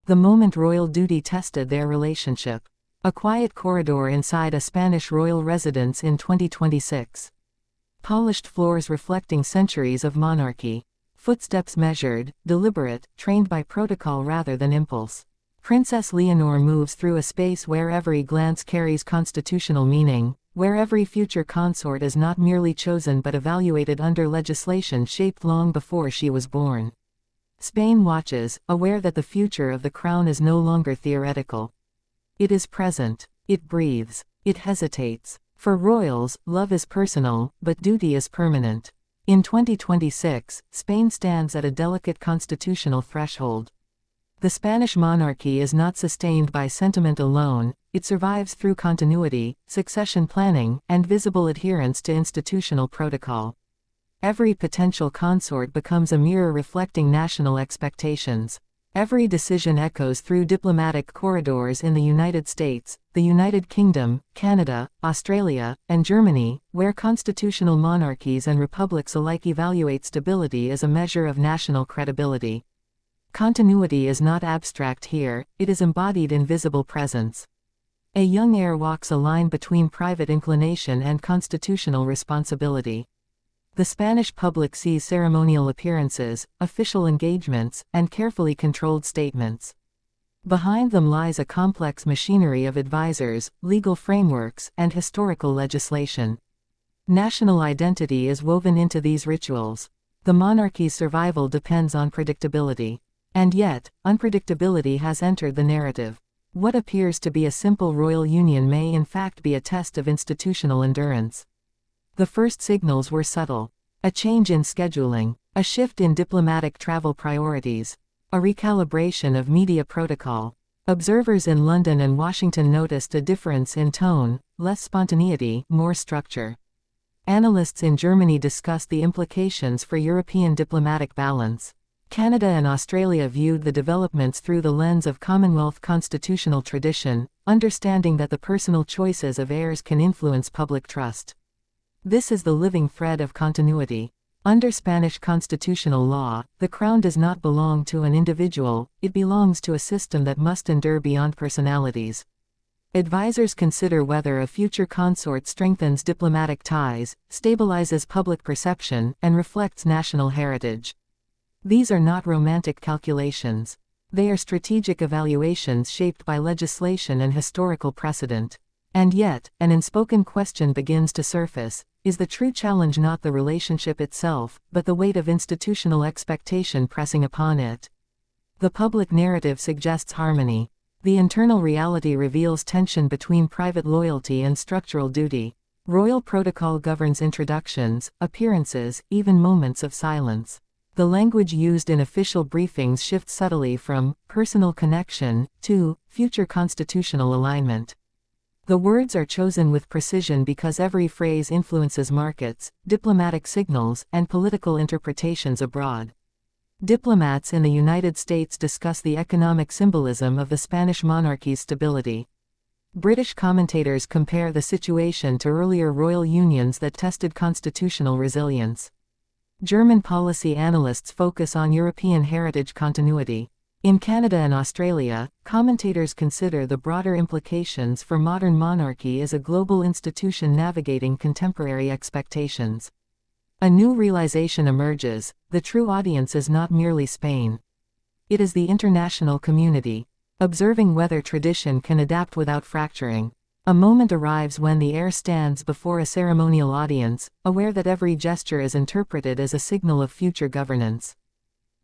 the moment royal duty tested their relationship. A quiet corridor inside a Spanish royal residence in 2026. Polished floors reflecting centuries of monarchy. Footsteps measured, deliberate, trained by protocol rather than impulse. Princess Leonor moves through a space where every glance carries constitutional meaning, where every future consort is not merely chosen but evaluated under legislation shaped long before she was born. Spain watches, aware that the future of the crown is no longer theoretical. It is present. It breathes. It hesitates. For royals, love is personal, but duty is permanent. In 2026, Spain stands at a delicate constitutional threshold. The Spanish monarchy is not sustained by sentiment alone, it survives through continuity, succession planning, and visible adherence to institutional protocol. Every potential consort becomes a mirror reflecting national expectations. Every decision echoes through diplomatic corridors in the United States, the United Kingdom, Canada, Australia, and Germany, where constitutional monarchies and republics alike evaluate stability as a measure of national credibility. Continuity is not abstract here, it is embodied in visible presence. A young heir walks a line between private inclination and constitutional responsibility. The Spanish public sees ceremonial appearances, official engagements, and carefully controlled statements. Behind them lies a complex machinery of advisors, legal frameworks, and historical legislation. National identity is woven into these rituals. The monarchy's survival depends on predictability. And yet, unpredictability has entered the narrative. What appears to be a simple royal union may in fact be a test of institutional endurance. The first signals were subtle. A change in scheduling, a shift in diplomatic travel priorities, a recalibration of media protocol. Observers in London and Washington noticed a difference in tone, less spontaneity, more structure. Analysts in Germany discussed the implications for European diplomatic balance. Canada and Australia viewed the developments through the lens of Commonwealth constitutional tradition, understanding that the personal choices of heirs can influence public trust. This is the living thread of continuity. Under Spanish constitutional law, the crown does not belong to an individual, it belongs to a system that must endure beyond personalities. Advisors consider whether a future consort strengthens diplomatic ties, stabilizes public perception, and reflects national heritage. These are not romantic calculations. They are strategic evaluations shaped by legislation and historical precedent. And yet, an unspoken question begins to surface: is the true challenge not the relationship itself, but the weight of institutional expectation pressing upon it? The public narrative suggests harmony. The internal reality reveals tension between private loyalty and structural duty. Royal protocol governs introductions, appearances, even moments of silence. The language used in official briefings shifts subtly from personal connection to future constitutional alignment. The words are chosen with precision because every phrase influences markets, diplomatic signals, and political interpretations abroad. Diplomats in the United States discuss the economic symbolism of the Spanish monarchy's stability. British commentators compare the situation to earlier royal unions that tested constitutional resilience. German policy analysts focus on European heritage continuity. In Canada and Australia, commentators consider the broader implications for modern monarchy as a global institution navigating contemporary expectations. A new realization emerges: the true audience is not merely Spain. It is the international community, observing whether tradition can adapt without fracturing. A moment arrives when the heir stands before a ceremonial audience, aware that every gesture is interpreted as a signal of future governance.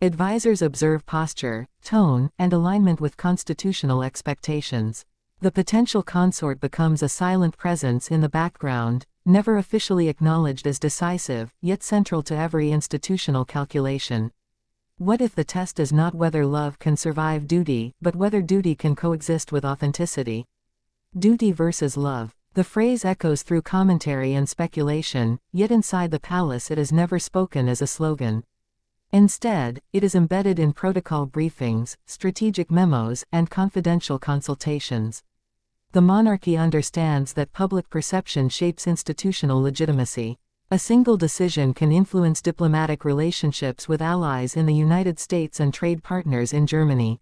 Advisors observe posture, tone, and alignment with constitutional expectations. The potential consort becomes a silent presence in the background, never officially acknowledged as decisive, yet central to every institutional calculation. What if the test is not whether love can survive duty, but whether duty can coexist with authenticity? Duty versus love. The phrase echoes through commentary and speculation, yet inside the palace it is never spoken as a slogan. Instead, it is embedded in protocol briefings, strategic memos, and confidential consultations. The monarchy understands that public perception shapes institutional legitimacy. A single decision can influence diplomatic relationships with allies in the United States and trade partners in Germany.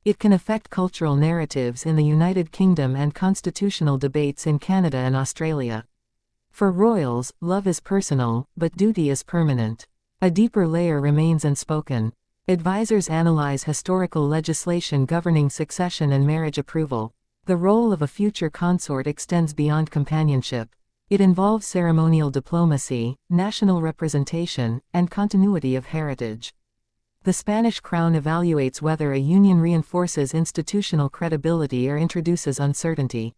It can affect cultural narratives in the United Kingdom and constitutional debates in Canada and Australia. For royals, love is personal, but duty is permanent. A deeper layer remains unspoken. Advisors analyze historical legislation governing succession and marriage approval. The role of a future consort extends beyond companionship. It involves ceremonial diplomacy, national representation, and continuity of heritage. The Spanish crown evaluates whether a union reinforces institutional credibility or introduces uncertainty.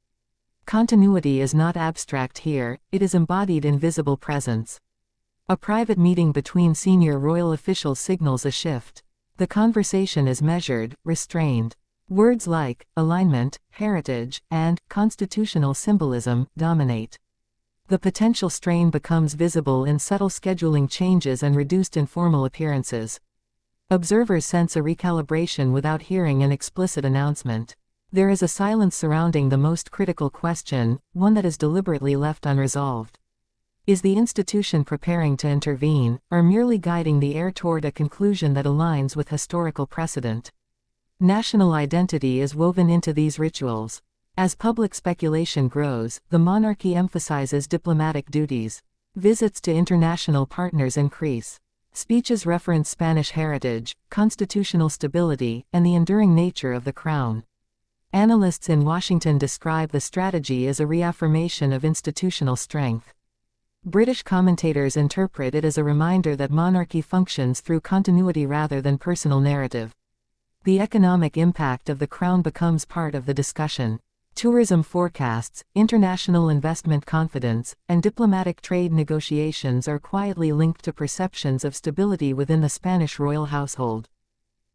Continuity is not abstract here, it is embodied in visible presence. A private meeting between senior royal officials signals a shift. The conversation is measured, restrained. Words like alignment, heritage, and constitutional symbolism dominate. The potential strain becomes visible in subtle scheduling changes and reduced informal appearances. Observers sense a recalibration without hearing an explicit announcement. There is a silence surrounding the most critical question, one that is deliberately left unresolved. Is the institution preparing to intervene, or merely guiding the heir toward a conclusion that aligns with historical precedent? National identity is woven into these rituals. As public speculation grows, the monarchy emphasizes diplomatic duties. Visits to international partners increase. Speeches reference Spanish heritage, constitutional stability, and the enduring nature of the crown. Analysts in Washington describe the strategy as a reaffirmation of institutional strength. British commentators interpret it as a reminder that monarchy functions through continuity rather than personal narrative. The economic impact of the crown becomes part of the discussion. Tourism forecasts, international investment confidence, and diplomatic trade negotiations are quietly linked to perceptions of stability within the Spanish royal household.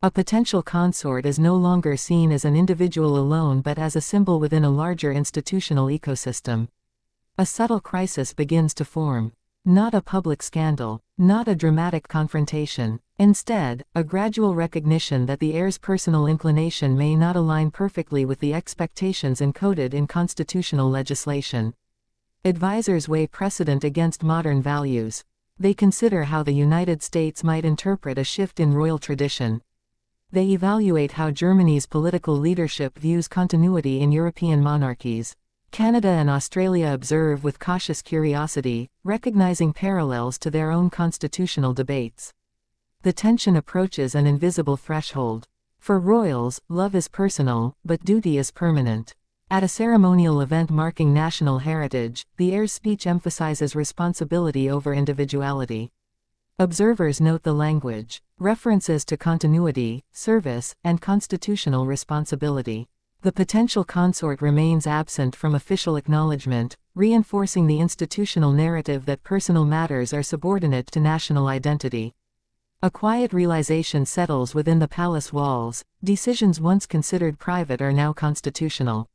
A potential consort is no longer seen as an individual alone but as a symbol within a larger institutional ecosystem. A subtle crisis begins to form. Not a public scandal, not a dramatic confrontation. Instead, a gradual recognition that the heir's personal inclination may not align perfectly with the expectations encoded in constitutional legislation. Advisors weigh precedent against modern values. They consider how the United States might interpret a shift in royal tradition. They evaluate how Germany's political leadership views continuity in European monarchies. Canada and Australia observe with cautious curiosity, recognizing parallels to their own constitutional debates. The tension approaches an invisible threshold. For royals, love is personal, but duty is permanent. At a ceremonial event marking national heritage, the heir's speech emphasizes responsibility over individuality. Observers note the language, references to continuity, service, and constitutional responsibility. The potential consort remains absent from official acknowledgement, reinforcing the institutional narrative that personal matters are subordinate to national identity. A quiet realization settles within the palace walls: decisions once considered private are now constitutional.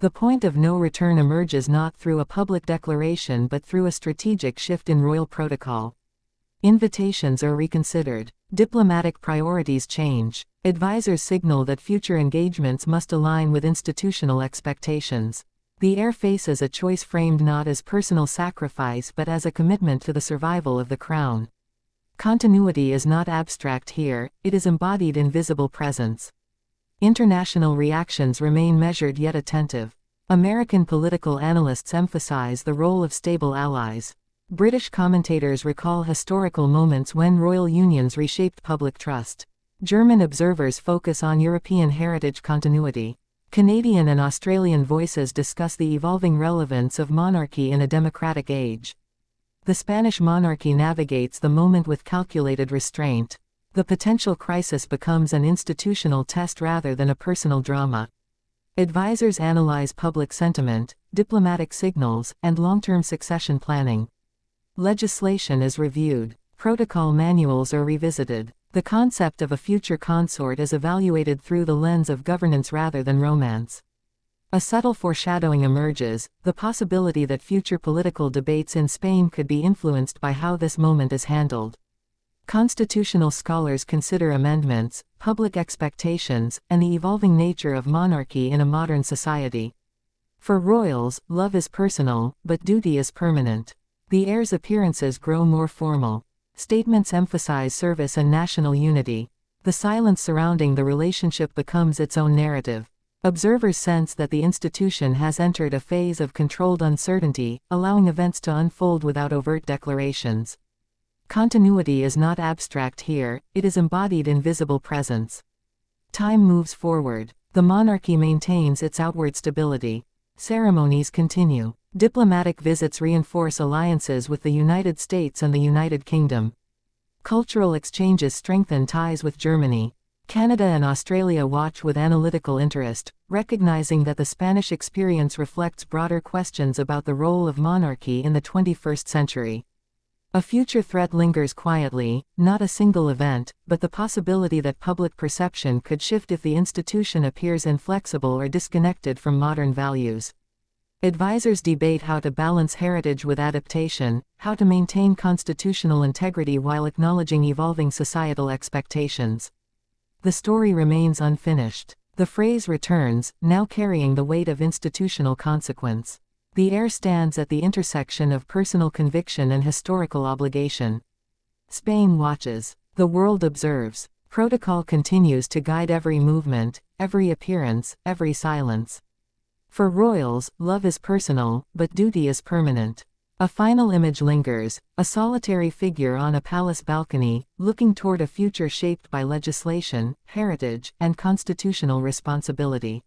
The point of no return emerges not through a public declaration but through a strategic shift in royal protocol. Invitations are reconsidered. Diplomatic priorities change. Advisors signal that future engagements must align with institutional expectations. The heir faces a choice framed not as personal sacrifice but as a commitment to the survival of the crown. Continuity is not abstract here, it is embodied in visible presence. International reactions remain measured yet attentive. American political analysts emphasize the role of stable allies. British commentators recall historical moments when royal unions reshaped public trust. German observers focus on European heritage continuity. Canadian and Australian voices discuss the evolving relevance of monarchy in a democratic age. The Spanish monarchy navigates the moment with calculated restraint. The potential crisis becomes an institutional test rather than a personal drama. Advisors analyze public sentiment, diplomatic signals, and long-term succession planning. Legislation is reviewed. Protocol manuals are revisited. The concept of a future consort is evaluated through the lens of governance rather than romance. A subtle foreshadowing emerges, the possibility that future political debates in Spain could be influenced by how this moment is handled. Constitutional scholars consider amendments, public expectations, and the evolving nature of monarchy in a modern society. For royals, love is personal, but duty is permanent. The heir's appearances grow more formal. Statements emphasize service and national unity. The silence surrounding the relationship becomes its own narrative. Observers sense that the institution has entered a phase of controlled uncertainty, allowing events to unfold without overt declarations. Continuity is not abstract here, it is embodied in visible presence. Time moves forward. The monarchy maintains its outward stability. Ceremonies continue. Diplomatic visits reinforce alliances with the United States and the United Kingdom. Cultural exchanges strengthen ties with Germany. Canada and Australia watch with analytical interest, recognizing that the Spanish experience reflects broader questions about the role of monarchy in the 21st century. A future threat lingers quietly, not a single event, but the possibility that public perception could shift if the institution appears inflexible or disconnected from modern values. Advisors debate how to balance heritage with adaptation, how to maintain constitutional integrity while acknowledging evolving societal expectations. The story remains unfinished. The phrase returns, now carrying the weight of institutional consequence. The heir stands at the intersection of personal conviction and historical obligation. Spain watches. The world observes. Protocol continues to guide every movement, every appearance, every silence. For royals, love is personal, but duty is permanent. A final image lingers, a solitary figure on a palace balcony, looking toward a future shaped by legislation, heritage, and constitutional responsibility.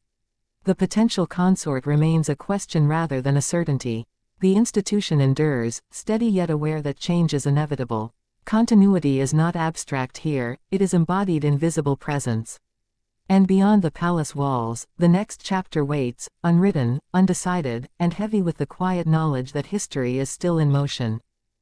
The potential consort remains a question rather than a certainty. The institution endures, steady yet aware that change is inevitable. Continuity is not abstract here, it is embodied in visible presence. And beyond the palace walls, the next chapter waits, unwritten, undecided, and heavy with the quiet knowledge that history is still in motion.